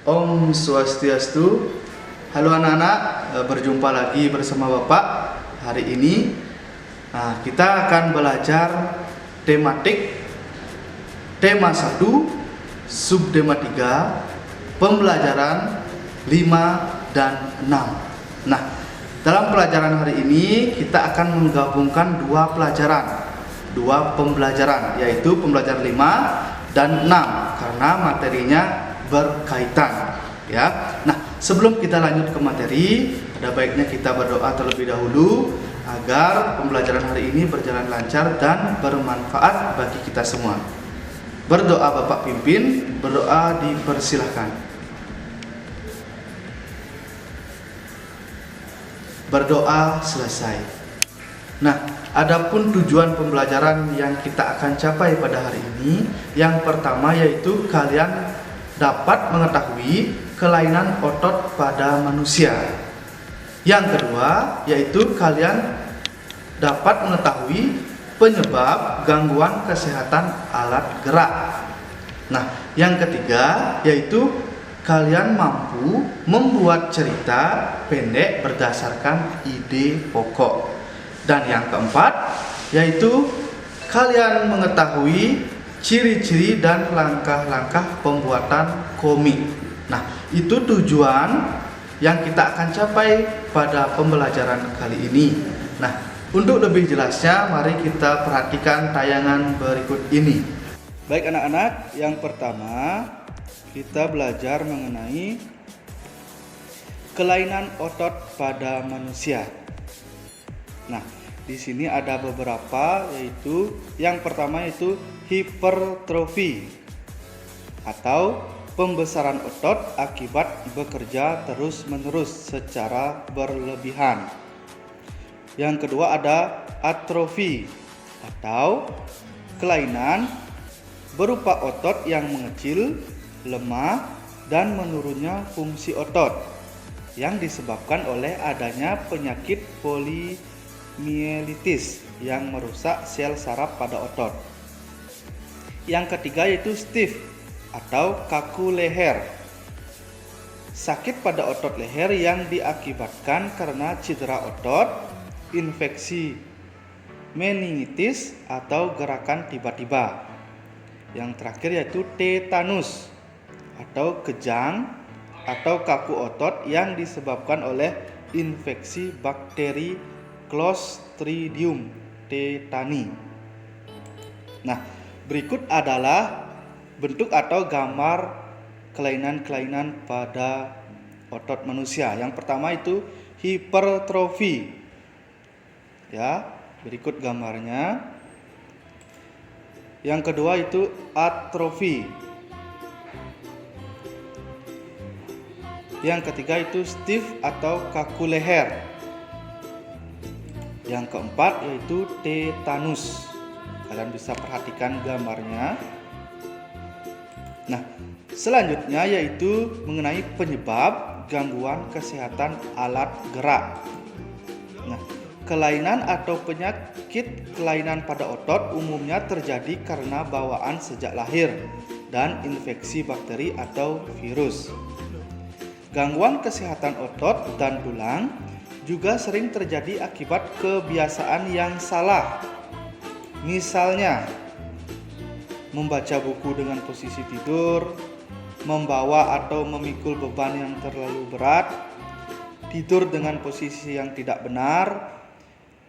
Om Swastiastu. Halo anak-anak, berjumpa lagi bersama Bapak hari ini. Kita akan belajar tematik tema 1, subtema 3, pembelajaran 5 dan 6. Dalam pelajaran hari ini kita akan menggabungkan dua pembelajaran, yaitu pembelajaran 5 dan 6 karena materinya berkaitan, ya. Sebelum kita lanjut ke materi, ada baiknya kita berdoa terlebih dahulu agar pembelajaran hari ini berjalan lancar dan bermanfaat bagi kita semua. Berdoa Bapak pimpin, berdoa dipersilahkan. Berdoa selesai. Adapun tujuan pembelajaran yang kita akan capai pada hari ini, yang pertama yaitu kalian dapat mengetahui kelainan otot pada manusia. Yang kedua yaitu kalian dapat mengetahui penyebab gangguan kesehatan alat gerak. Yang ketiga yaitu kalian mampu membuat cerita pendek berdasarkan ide pokok. Dan yang keempat yaitu kalian mengetahui ciri-ciri dan langkah-langkah pembuatan komik. Itu tujuan yang kita akan capai pada pembelajaran kali ini. Untuk lebih jelasnya mari kita perhatikan tayangan berikut ini. Baik anak-anak, yang pertama kita belajar mengenai kelainan otot pada manusia. Di sini ada beberapa, yaitu yang pertama yaitu hipertrofi atau pembesaran otot akibat bekerja terus-menerus secara berlebihan. Yang kedua ada atrofi atau kelainan berupa otot yang mengecil, lemah, dan menurunnya fungsi otot yang disebabkan oleh adanya penyakit polimielitis yang merusak sel saraf pada otot. Yang ketiga yaitu stiff atau kaku leher, sakit pada otot leher yang diakibatkan karena cedera otot, infeksi meningitis, atau gerakan tiba-tiba. Yang terakhir yaitu tetanus atau kejang atau kaku otot yang disebabkan oleh infeksi bakteri Clostridium tetani. Berikut adalah bentuk atau gambar kelainan-kelainan pada otot manusia. Yang pertama itu hipertrofi. Ya, berikut gambarnya. Yang kedua itu atrofi. Yang ketiga itu stiff atau kaku leher. Yang keempat yaitu tetanus. Kalian bisa perhatikan gambarnya. Selanjutnya yaitu mengenai penyebab gangguan kesehatan alat gerak. Kelainan atau penyakit kelainan pada otot umumnya terjadi karena bawaan sejak lahir dan infeksi bakteri atau virus. Gangguan kesehatan otot dan tulang juga sering terjadi akibat kebiasaan yang salah. Misalnya, membaca buku dengan posisi tidur, membawa atau memikul beban yang terlalu berat, tidur dengan posisi yang tidak benar,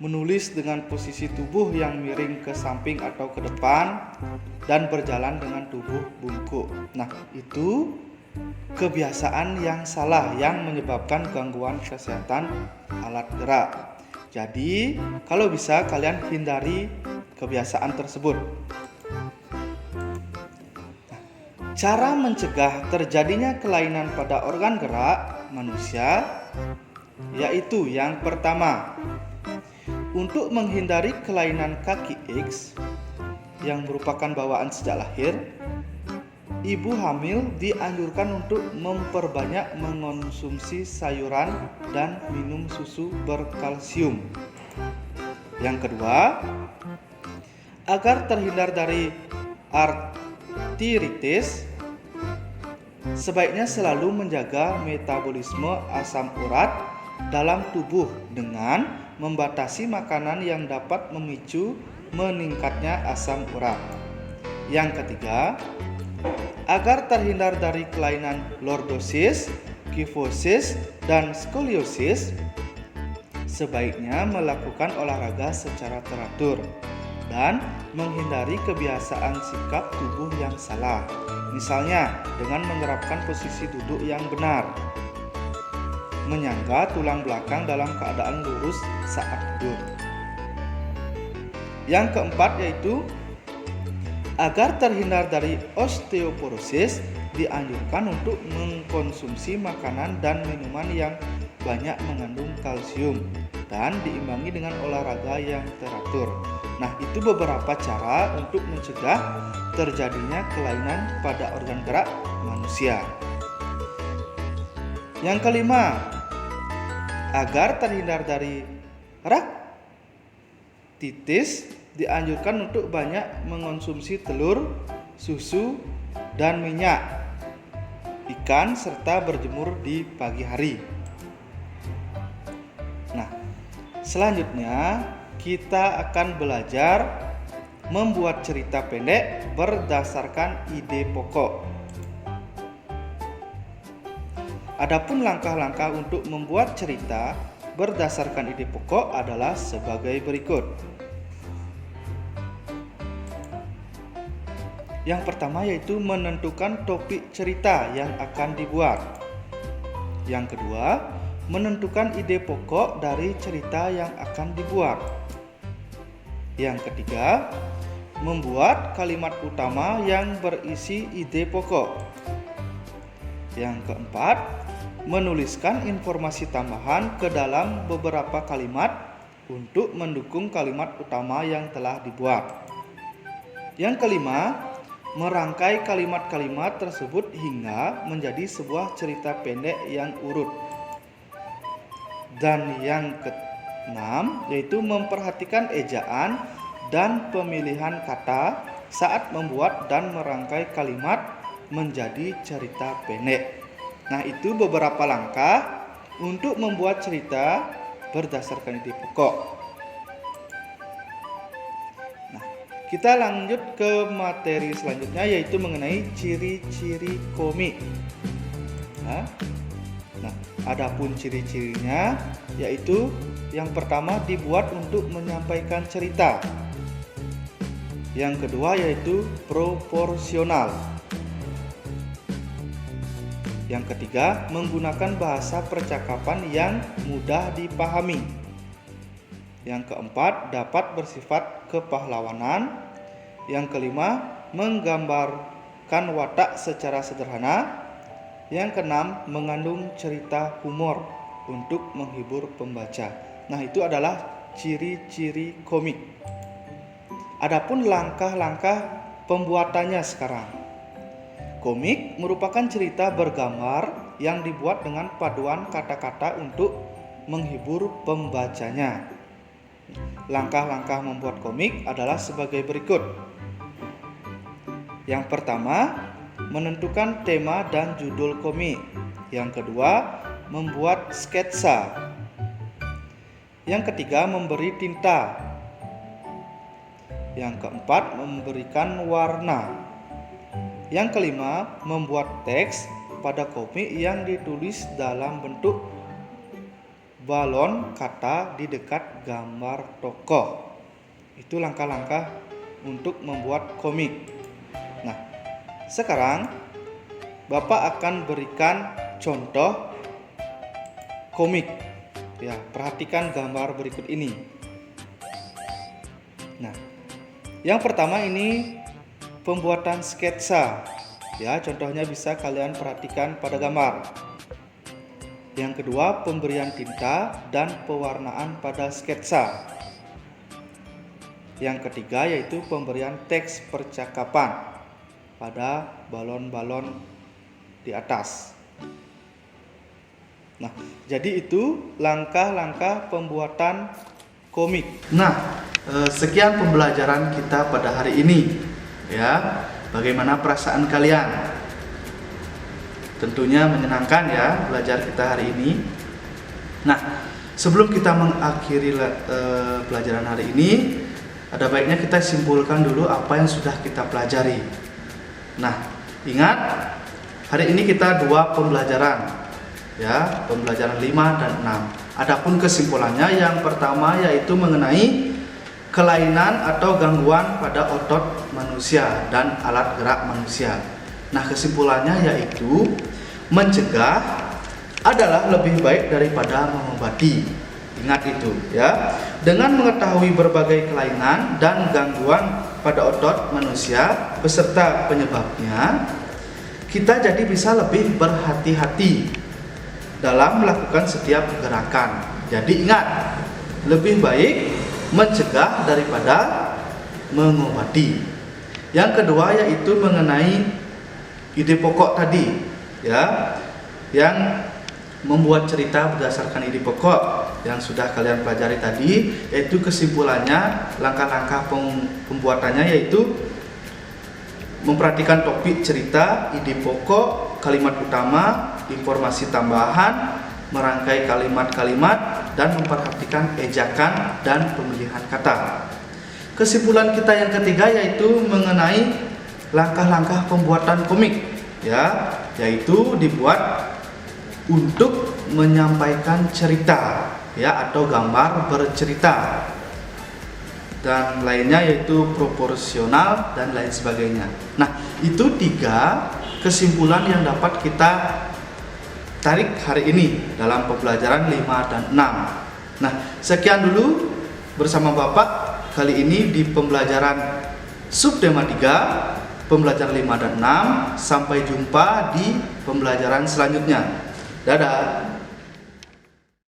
menulis dengan posisi tubuh yang miring ke samping atau ke depan, dan berjalan dengan tubuh bungkuk. Itu kebiasaan yang salah yang menyebabkan gangguan kesehatan alat gerak. Jadi, kalau bisa kalian hindari kebiasaan tersebut. Cara mencegah terjadinya kelainan pada organ gerak manusia yaitu yang pertama, untuk menghindari kelainan kaki X yang merupakan bawaan sejak lahir, ibu hamil dianjurkan untuk memperbanyak mengonsumsi sayuran dan minum susu berkalsium. Yang kedua, agar terhindar dari artritis, Sebaiknya selalu menjaga metabolisme asam urat dalam tubuh dengan membatasi makanan yang dapat memicu meningkatnya asam urat. Yang ketiga, agar terhindar dari kelainan lordosis, kifosis, dan skoliosis, sebaiknya melakukan olahraga secara teratur dan menghindari kebiasaan sikap tubuh yang salah. Misalnya dengan menerapkan posisi duduk yang benar, menyangga tulang belakang dalam keadaan lurus saat duduk. Yang keempat yaitu agar terhindar dari osteoporosis, dianjurkan untuk mengkonsumsi makanan dan minuman yang banyak mengandung kalsium dan diimbangi dengan olahraga yang teratur. Nah, itu beberapa cara untuk mencegah terjadinya kelainan pada organ gerak manusia. Yang kelima, agar terhindar dari raktitis, dianjurkan untuk banyak mengonsumsi telur, susu, dan minyak, ikan, serta berjemur di pagi hari. Nah, selanjutnya kita akan belajar membuat cerita pendek berdasarkan ide pokok. Adapun langkah-langkah untuk membuat cerita berdasarkan ide pokok adalah sebagai berikut. Yang pertama yaitu menentukan topik cerita yang akan dibuat. Yang kedua, menentukan ide pokok dari cerita yang akan dibuat. Yang ketiga, membuat kalimat utama yang berisi ide pokok. Yang keempat, menuliskan informasi tambahan ke dalam beberapa kalimat untuk mendukung kalimat utama yang telah dibuat. Yang kelima, merangkai kalimat-kalimat tersebut hingga menjadi sebuah cerita pendek yang urut. Dan yang keenam yaitu memperhatikan ejaan dan pemilihan kata saat membuat dan merangkai kalimat menjadi cerita pendek. Nah, itu beberapa langkah untuk membuat cerita berdasarkan ide pokok. Kita lanjut ke materi selanjutnya yaitu mengenai ciri-ciri komik. Nah, adapun ciri-cirinya yaitu yang pertama dibuat untuk menyampaikan cerita. Yang kedua yaitu proporsional. Yang ketiga menggunakan bahasa percakapan yang mudah dipahami. Yang keempat, dapat bersifat kepahlawanan. Yang kelima, menggambarkan watak secara sederhana. Yang keenam, mengandung cerita humor untuk menghibur pembaca. Nah, itu adalah ciri-ciri komik. Adapun langkah-langkah pembuatannya sekarang. Komik merupakan cerita bergambar yang dibuat dengan paduan kata-kata untuk menghibur pembacanya. Langkah-langkah membuat komik adalah sebagai berikut. Yang pertama, menentukan tema dan judul komik. Yang kedua, membuat sketsa. Yang ketiga, memberi tinta. Yang keempat, memberikan warna. Yang kelima, membuat teks pada komik yang ditulis dalam bentuk balon kata di dekat gambar tokoh. Itu langkah-langkah untuk membuat komik. Nah, sekarang Bapak akan berikan contoh komik. Ya, perhatikan gambar berikut ini. Nah, yang pertama ini pembuatan sketsa. Ya, contohnya bisa kalian perhatikan pada gambar. Yang kedua, pemberian tinta dan pewarnaan pada sketsa. Yang ketiga yaitu pemberian teks percakapan pada balon-balon di atas. Nah, jadi itu langkah-langkah pembuatan komik. Nah, sekian pembelajaran kita pada hari ini. Ya, bagaimana perasaan kalian? tentunya menyenangkan ya belajar kita hari ini. Nah, sebelum kita mengakhiri pelajaran hari ini, ada baiknya kita simpulkan dulu apa yang sudah kita pelajari. Nah, ingat hari ini kita 2 pembelajaran ya, pembelajaran 5 dan 6. Adapun kesimpulannya yang pertama yaitu mengenai kelainan atau gangguan pada otot manusia dan alat gerak manusia. Nah, kesimpulannya yaitu mencegah adalah lebih baik daripada mengobati. Ingat itu ya. Dengan mengetahui berbagai kelainan dan gangguan pada otot manusia beserta penyebabnya, kita jadi bisa lebih berhati-hati dalam melakukan setiap gerakan. Jadi ingat, lebih baik mencegah daripada mengobati. Yang kedua yaitu mengenai ide pokok tadi ya, yang membuat cerita berdasarkan ide pokok yang sudah kalian pelajari tadi, yaitu kesimpulannya langkah-langkah pembuatannya yaitu memperhatikan topik cerita, ide pokok, kalimat utama, informasi tambahan, merangkai kalimat-kalimat, dan memperhatikan ejakan dan pemilihan kata. Kesimpulan kita yang ketiga yaitu mengenai langkah-langkah pembuatan komik ya, yaitu dibuat untuk menyampaikan cerita ya, atau gambar bercerita, dan lainnya yaitu proporsional dan lain sebagainya. Nah, itu 3 kesimpulan yang dapat kita tarik hari ini dalam pembelajaran 5 dan 6. Nah, sekian dulu bersama Bapak kali ini di pembelajaran subtema 3, pembelajaran 5 dan 6. Sampai jumpa di pembelajaran selanjutnya. Dadah.